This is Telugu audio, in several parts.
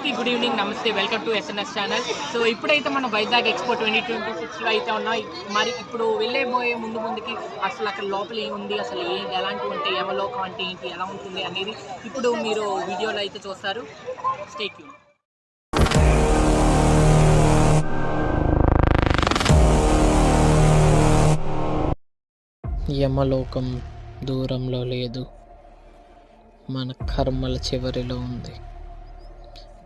అందరికీ గుడ్ ఈవినింగ్, నమస్తే, welcome to SNS channel. So ఇప్పుడైతే మనం వైజాగ్ ఎక్స్పో 2026లో అయితే ఉన్నాం. మరి ఇప్పుడు వెళ్ళబోయే ముందుకి అసలు అక్కడ లోపల ఏముంది, అసలు ఎలాంటివి ఉంటాయి, యమలోకం అంటే ఏంటి, ఎలా ఉంటుంది అనేది ఇప్పుడు మీరు వీడియోలో అయితే చూస్తారు. Stay tune. యమలోకం దూరంలో లేదు, మన కర్మల చివరిలో ఉంది.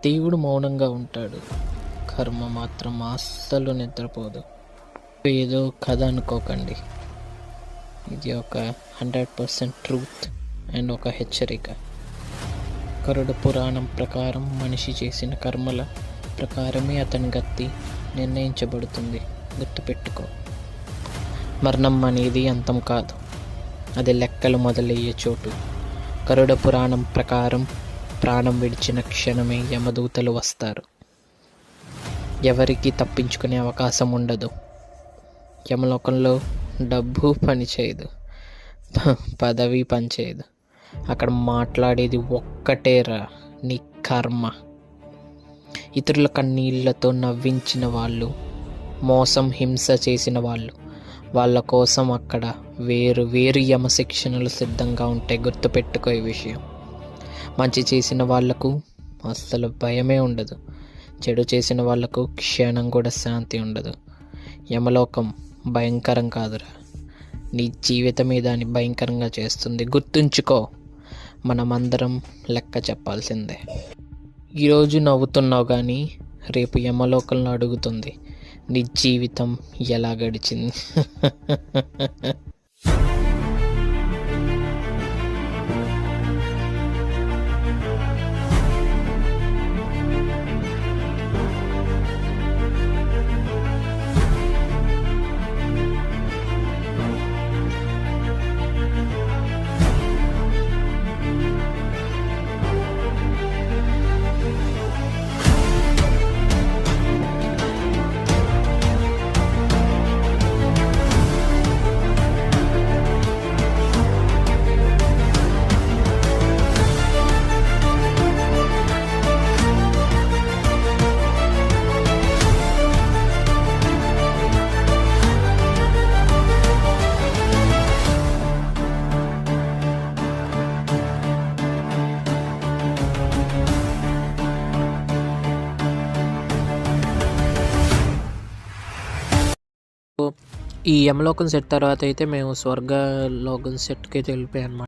దేవుడు మౌనంగా ఉంటాడు, కర్మ మాత్రం అస్సలు నిద్రపోదు. ఏదో కథ అనుకోకండి, ఇది ఒక 100% ట్రూత్ అండ్ ఒక హెచ్చరిక. గరుడ పురాణం ప్రకారం మనిషి చేసిన కర్మల ప్రకారమే అతని గతి నిర్ణయించబడుతుంది. గుర్తుపెట్టుకో, మరణం అనేది అంతం కాదు, అది లెక్కలు మొదలయ్యే చోటు. గరుడ పురాణం ప్రకారం ప్రాణం విడిచిన క్షణమే యమదూతలు వస్తారు. ఎవరికి తప్పించుకునే అవకాశం ఉండదు. యమలోకంలో డబ్బు పనిచేయదు, పదవి పనిచేయదు. అక్కడ మాట్లాడేది ఒక్కటేరా, నీ కర్మ. ఇతరుల కన్నీళ్లతో నవ్వించిన వాళ్ళు, మోసం హింస చేసిన వాళ్ళు, వాళ్ళ కోసం అక్కడ వేరు వేరు యమశిక్షణలు సిద్ధంగా ఉంటాయి. గుర్తుపెట్టుకో ఈ విషయం. మంచి చేసిన వాళ్లకు అస్సలు భయమే ఉండదు, చెడు చేసిన వాళ్లకు క్షణం కూడా శాంతి ఉండదు. యమలోకం భయంకరం కాదురా, నీ జీవితమే దాన్ని భయంకరంగా చేస్తుంది. గుర్తుంచుకో, మనమందరం లెక్క చెప్పాల్సిందే. ఈరోజు నవ్వుతున్నావు కానీ రేపు యమలోకంలో అడుగుతుంది నీ జీవితం ఎలా గడిచింది. ఈ యమలోకం సెట్ తర్వాత అయితే మేము స్వర్గలోకం సెట్కి వెళ్ళిపోయాం అన్నమాట.